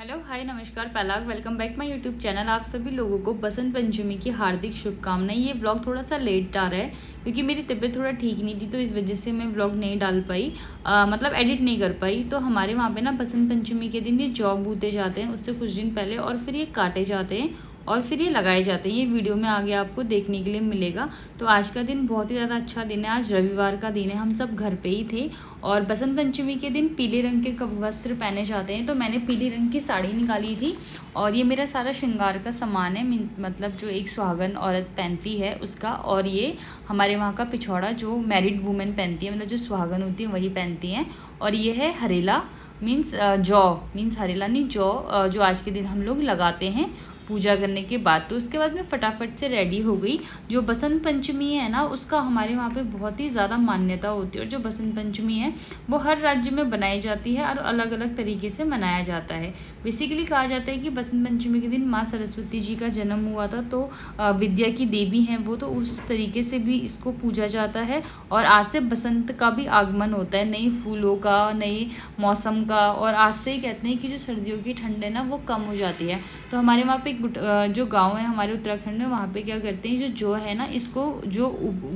Hello hi नमस्कार पहलाग welcome back my YouTube channel. आप सभी लोगों को बसंत पंचमी की हार्दिक शुभकामनाएं। ये व्लॉग थोड़ा सा लेट आ रहा है क्योंकि मेरी तबीयत थोड़ा ठीक नहीं थी, तो इस वजह से मैं व्लॉग नहीं डाल पाई, मतलब एडिट नहीं कर पाई। तो हमारे वहाँ पे ना बसंत पंचमी के दिन ये जौ बूते जाते हैं उससे कुछ दिन पहले, और फिर ये काटे जाते हैं और फिर ये लगाए जाते हैं। ये वीडियो में आगे आपको देखने के लिए मिलेगा। तो आज का दिन बहुत ही ज़्यादा अच्छा दिन है। आज रविवार का दिन है, हम सब घर पे ही थे और बसंत पंचमी के दिन पीले रंग के वस्त्र पहने जाते हैं। तो मैंने पीले रंग की साड़ी निकाली थी और ये मेरा सारा श्रृंगार का सामान है, मतलब जो एक सुहागन औरत पहनती है उसका। और ये हमारे वहाँ का पिछौड़ा जो मैरिड वूमेन पहनती है, मतलब जो सुहागन होती है वही पहनती हैं। और ये है हरेला मीन्स जौ, मीन्स हरेला नहीं जौ, जो आज के दिन हम लोग लगाते हैं पूजा करने के बाद। तो उसके बाद मैं फटाफट से रेडी हो गई। जो बसंत पंचमी है ना, उसका हमारे वहाँ पे बहुत ही ज़्यादा मान्यता होती है। और जो बसंत पंचमी है वो हर राज्य में बनाई जाती है और अलग अलग तरीके से मनाया जाता है। बेसिकली कहा जाता है कि बसंत पंचमी के दिन माँ सरस्वती जी का जन्म हुआ था, तो विद्या की देवी हैं वो, तो उस तरीके से भी इसको पूजा जाता है। और आज से बसंत का भी आगमन होता है, नए फूलों का, नए मौसम का। और आज से ही कहते हैं कि जो सर्दियों की ठंड है ना वो कम हो जाती है। तो हमारे वहाँ पे जो गांव है हमारे उत्तराखंड में, वहाँ पे क्या करते हैं, जो है ना, इसको जो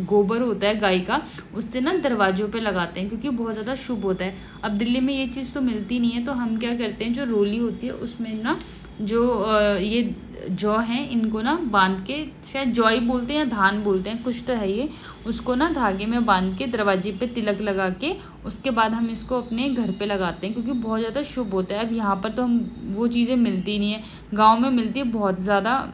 गोबर होता है गाय का, उससे ना दरवाजों पे लगाते हैं क्योंकि बहुत ज़्यादा शुभ होता है। अब दिल्ली में ये चीज़ तो मिलती नहीं है, तो हम क्या करते हैं, जो रोली होती है उसमें ना जो ये जौ हैं इनको ना बांध के, शायद जौ ही बोलते हैं या धान बोलते हैं, कुछ तो है ये, उसको ना धागे में बांध के दरवाजे पे तिलक लगा के उसके बाद हम इसको अपने घर पे लगाते हैं क्योंकि बहुत ज़्यादा शुभ होता है। अब यहाँ पर तो हम वो चीज़ें मिलती नहीं है, गाँव में मिलती है, बहुत ज़्यादा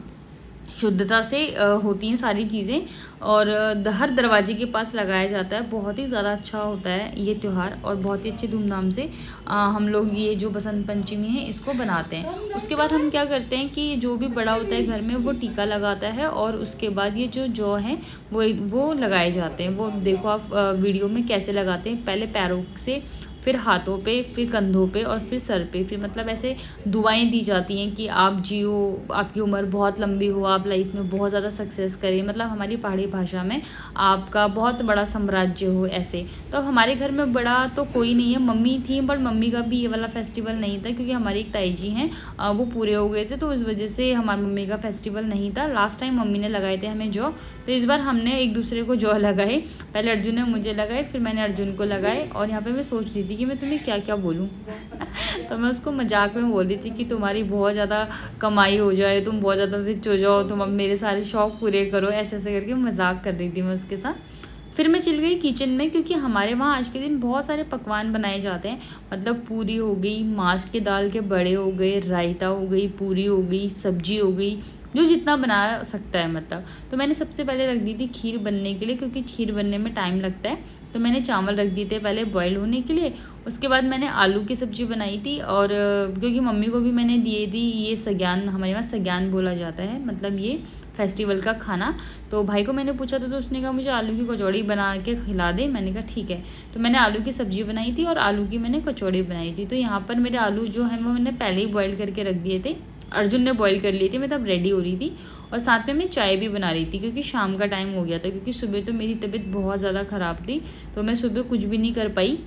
शुद्धता से होती हैं सारी चीज़ें। और हर दरवाजे के पास लगाया जाता है। बहुत ही ज़्यादा अच्छा होता है ये त्यौहार और बहुत ही अच्छे धूमधाम से हम लोग ये जो बसंत पंचमी है इसको बनाते हैं। उसके बाद हम क्या करते हैं कि जो भी बड़ा होता है घर में वो टीका लगाता है और उसके बाद ये जो जौ है वो लगाए जाते हैं। वो देखो आप वीडियो में कैसे लगाते हैं, पहले पैरों से, फिर हाथों पे, फिर कंधों पे और फिर सर पे। फिर मतलब ऐसे दुआएं दी जाती हैं कि आप जियो, आपकी उम्र बहुत लंबी हो, आप लाइफ में बहुत ज़्यादा सक्सेस करें, मतलब हमारी पहाड़ी भाषा में आपका बहुत बड़ा साम्राज्य हो, ऐसे। तो अब हमारे घर में बड़ा तो कोई नहीं है, मम्मी थी, बट मम्मी का भी ये वाला फेस्टिवल नहीं था क्योंकि हमारी एक ताई जी हैं, वो पूरे हो गए थे, तो उस वजह से हमारी मम्मी का फेस्टिवल नहीं था। लास्ट टाइम मम्मी ने लगाए थे हमें जौ, तो इस बार हमने एक दूसरे को जौ लगाए। पहले अर्जुन ने मुझे लगाए, फिर मैंने अर्जुन को लगाए। और यहाँ पे मैं सोच रही थी कि मैं तुम्हें क्या क्या बोलूँ तो मैं उसको मजाक में बोल रही थी कि तुम्हारी बहुत ज़्यादा कमाई हो जाए, तुम बहुत ज़्यादा रिच हो जाओ, तुम अब मेरे सारे शौक पूरे करो, ऐसे ऐसे करके मजाक कर रही थी मैं उसके साथ। फिर मैं चल गई किचन में क्योंकि हमारे वहाँ आज के दिन बहुत सारे पकवान बनाए जाते हैं, मतलब पूरी हो गई, मांस के दाल के बड़े हो गए, रायता हो गई, पूरी हो गई, सब्जी हो गई, जो जितना बना सकता है मतलब। तो मैंने सबसे पहले रख दी थी खीर बनने के लिए क्योंकि खीर बनने में टाइम लगता है, तो मैंने चावल रख दिए थे पहले बॉयल होने के लिए। उसके बाद मैंने आलू की सब्ज़ी बनाई थी और क्योंकि मम्मी को भी मैंने दिए थी ये सग्यान, हमारे वहाँ सग्यान बोला जाता है, मतलब ये फेस्टिवल का खाना। तो भाई को मैंने पूछा था तो उसने कहा मुझे आलू की कचौड़ी बना के खिला दे, मैंने कहा ठीक है। तो मैंने आलू की सब्ज़ी बनाई थी और आलू की मैंने कचौड़ी बनाई थी। तो यहाँ पर मेरे आलू जो है वो मैंने पहले ही बॉयल करके रख दिए थे, अर्जुन ने बॉईल कर ली थी, मैं तब रेडी हो रही थी। और साथ में मैं चाय भी बना रही थी क्योंकि शाम का टाइम हो गया था, क्योंकि सुबह तो मेरी तबीयत बहुत ज़्यादा ख़राब थी, तो मैं सुबह कुछ भी नहीं कर पाई।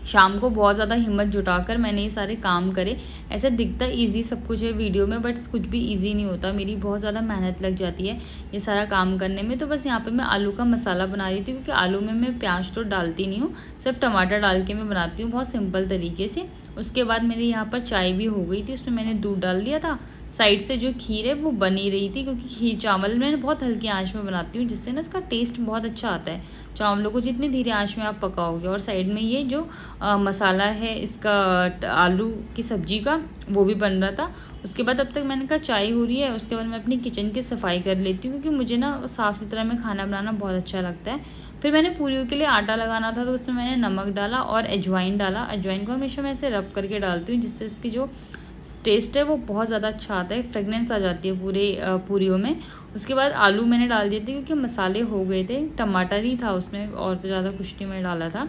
शाम को बहुत ज़्यादा हिम्मत जुटाकर मैंने ये सारे काम करे। ऐसे दिखता इजी सब कुछ है वीडियो में, बट कुछ भी इजी नहीं होता, मेरी बहुत ज़्यादा मेहनत लग जाती है ये सारा काम करने में। तो बस यहाँ पे मैं आलू का मसाला बना रही थी क्योंकि आलू में मैं प्याज तो डालती नहीं हूँ, सिर्फ टमाटर डाल के मैं बनाती हूँ बहुत सिंपल तरीके से। उसके बाद मेरे यहाँ पर चाय भी हो गई थी, उसमें मैंने दूध डाल दिया था। साइड से जो खीर है वो बनी रही थी क्योंकि खीर चावल मैं बहुत हल्की आंच में बनाती हूँ, जिससे ना इसका टेस्ट बहुत अच्छा आता है। चावलों को जितनी धीरे आंच में आप पकाओगे। और साइड में ये जो मसाला है इसका आलू की सब्ज़ी का, वो भी बन रहा था। उसके बाद अब तक मैंने कहा चाय हो रही है, उसके बाद मैं अपनी किचन की सफाई कर लेती हूँ क्योंकि मुझे ना साफ़ सुथरा में खाना बनाना बहुत अच्छा लगता है। फिर मैंने पूरियों के लिए आटा लगाना था, तो उसमें मैंने नमक डाला और अजवाइन डाला। अजवाइन को हमेशा मैं ऐसे रब करके डालती हूँ जिससे इसकी जो टेस्ट है वो बहुत ज़्यादा अच्छा आता है, फ्रेगनेंस आ जाती है पूरे पूरियों में। उसके बाद आलू मैंने डाल दिए थे क्योंकि मसाले हो गए थे, टमाटर ही था उसमें और तो ज़्यादा कुछ नहीं मैंने डाला था।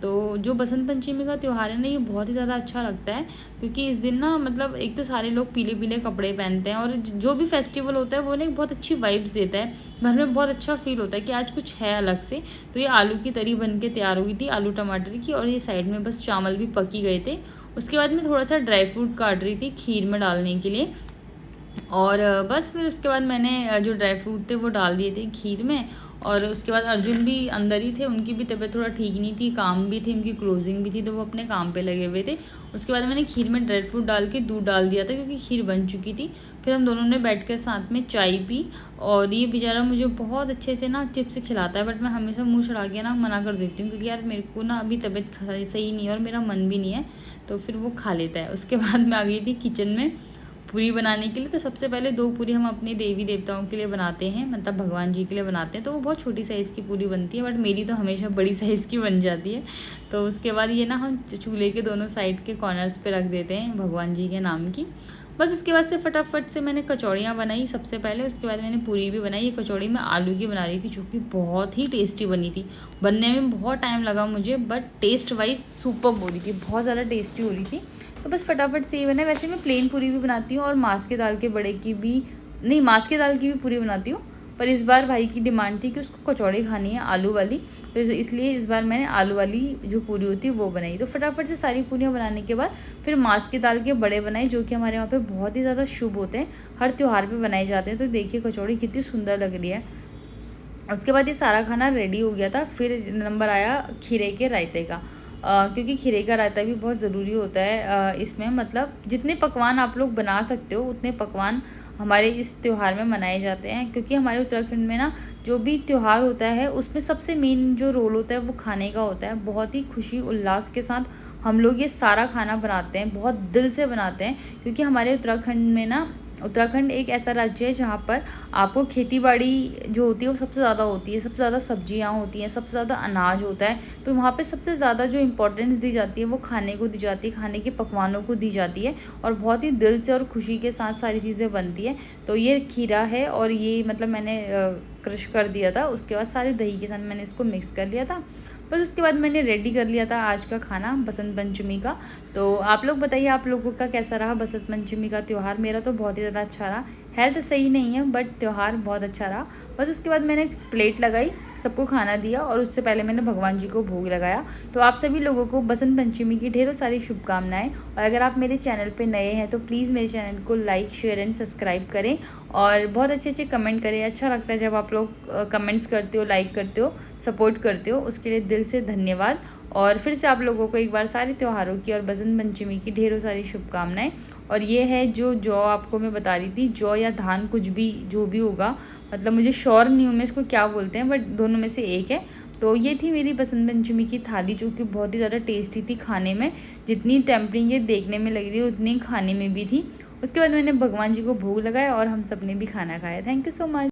तो जो बसंत पंचमी का त्यौहार है ना, ये बहुत ही ज़्यादा अच्छा लगता है क्योंकि इस दिन ना, मतलब एक तो सारे लोग पीले पीले कपड़े पहनते हैं और जो भी फेस्टिवल होता है वो ना एक बहुत अच्छी वाइब्स देता है, घर में बहुत अच्छा फील होता है कि आज कुछ है अलग से। तो ये आलू की तरी बन के तैयार हुई थी, आलू टमाटर की, और ये साइड में बस चावल भी पक ही गए थे। उसके बाद मैं थोड़ा सा ड्राई फ्रूट काट रही थी खीर में डालने के लिए, और बस फिर उसके बाद मैंने जो ड्राई फ्रूट थे वो डाल दिए थे खीर में। और उसके बाद अर्जुन भी अंदर ही थे, उनकी भी तबीयत थोड़ा ठीक नहीं थी, काम भी थी, उनकी क्लोजिंग भी थी, तो वो अपने काम पे लगे हुए थे। उसके बाद मैंने खीर में ड्राई फ्रूट डाल के दूध डाल दिया था क्योंकि खीर बन चुकी थी। फिर हम दोनों ने बैठकर साथ में चाय पी। और ये बेचारा मुझे बहुत अच्छे से ना चिप्स खिलाता है, बट मैं हमेशा मुँह चढ़ा के ना मना कर देती हूँ क्योंकि यार मेरे को ना अभी तबीयत सही नहीं है और मेरा मन भी नहीं है, तो फिर वो खा लेता है। उसके बाद मैं आ गई थी किचन में पूरी बनाने के लिए। तो सबसे पहले 2 पूरी हम अपने देवी देवताओं के लिए बनाते हैं, मतलब भगवान जी के लिए बनाते हैं, तो वो बहुत छोटी साइज़ की पूरी बनती है, बट मेरी तो हमेशा बड़ी साइज़ की बन जाती है। तो उसके बाद ये ना हम चूल्हे के दोनों साइड के कॉर्नर्स पे रख देते हैं भगवान जी के नाम की। बस उसके बाद से फटाफट से मैंने कचौड़ियाँ बनाई सबसे पहले, उसके बाद मैंने पूरी भी बनाई। ये कचौड़ी मैं आलू की बना रही थी जो कि बहुत ही टेस्टी बनी थी। बनने में बहुत टाइम लगा मुझे, बट टेस्ट वाइज सुपर्ब हो रही थी, बहुत ज़्यादा टेस्टी हो रही थी। तो बस फटाफट से ये बना। वैसे मैं प्लेन पूरी भी बनाती हूँ और माँस के दाल के बड़े की भी नहीं, माँस के दाल की भी पूरी बनाती हूँ, पर इस बार भाई की डिमांड थी कि उसको कचौड़ी खानी है आलू वाली, तो इसलिए इस बार मैंने आलू वाली जो पूरी होती है वो बनाई। तो फटाफट से सारी पूरियाँ बनाने के बाद फिर माँस के दाल के बड़े बनाए, जो कि हमारे यहाँ पे बहुत ही ज़्यादा शुभ होते हैं, हर त्यौहार पे बनाए जाते हैं। तो देखिए कचौड़ी कितनी सुंदर लग रही है। उसके बाद ये सारा खाना रेडी हो गया था। फिर नंबर आया खीरे के रायते का, क्योंकि खीरे का रायता भी बहुत ज़रूरी होता है इसमें, मतलब जितने पकवान आप लोग बना सकते हो उतने पकवान हमारे इस त्यौहार में मनाए जाते हैं। क्योंकि हमारे उत्तराखंड में ना जो भी त्यौहार होता है उसमें सबसे मेन जो रोल होता है वो खाने का होता है। बहुत ही खुशी उल्लास के साथ हम लोग ये सारा खाना बनाते हैं, बहुत दिल से बनाते हैं, क्योंकि हमारे उत्तराखंड में ना, उत्तराखंड एक ऐसा राज्य है जहाँ पर आपको खेती बाड़ी जो होती है वो सबसे ज़्यादा होती है, सबसे ज़्यादा सब्जियाँ होती हैं, सबसे ज़्यादा अनाज होता है। तो वहाँ पे सबसे ज़्यादा जो इम्पोर्टेंस दी जाती है वो खाने को दी जाती है, खाने के पकवानों को दी जाती है, और बहुत ही दिल से और खुशी के साथ सारी चीज़ें बनती है। तो ये खीरा है और ये मतलब मैंने क्रश कर दिया था, उसके बाद सारे दही के साथ मैंने इसको मिक्स कर लिया था। बस उसके बाद मैंने रेडी कर लिया था आज का खाना बसंत पंचमी का। तो आप लोग बताइए आप लोगों का कैसा रहा बसंत पंचमी का त्यौहार। मेरा तो बहुत ही ज़्यादा अच्छा रहा। हेल्थ सही नहीं है बट त्यौहार बहुत अच्छा रहा। बस उसके बाद मैंने प्लेट लगाई, सबको खाना दिया, और उससे पहले मैंने भगवान जी को भोग लगाया। तो आप सभी लोगों को बसंत पंचमी की ढेरों सारी शुभकामनाएं। और अगर आप मेरे चैनल पे नए हैं तो प्लीज़ मेरे चैनल को लाइक शेयर एंड सब्सक्राइब करें, और बहुत अच्छे अच्छे कमेंट करें। अच्छा लगता है जब आप लोग कमेंट्स करते हो, लाइक करते हो, सपोर्ट करते हो, उसके लिए दिल से धन्यवाद। और फिर से आप लोगों को एक बार सारे त्योहारों की और बसंत पंचमी की ढेरों सारी शुभकामनाएं। और ये है जो जौ आपको मैं बता रही थी, जौ या धान कुछ भी जो भी होगा, मतलब मुझे श्योर नहीं हूँ मैं इसको क्या बोलते हैं, बट दोनों में से एक है। तो ये थी मेरी बसंत पंचमी की थाली, जो कि बहुत ही ज़्यादा टेस्टी थी खाने में। जितनी टेम्परिंग ये देखने में लग रही है उतनी खाने में भी थी। उसके बाद मैंने भगवान जी को भोग लगाया और हम सब ने भी खाना खाया। Thank you so much.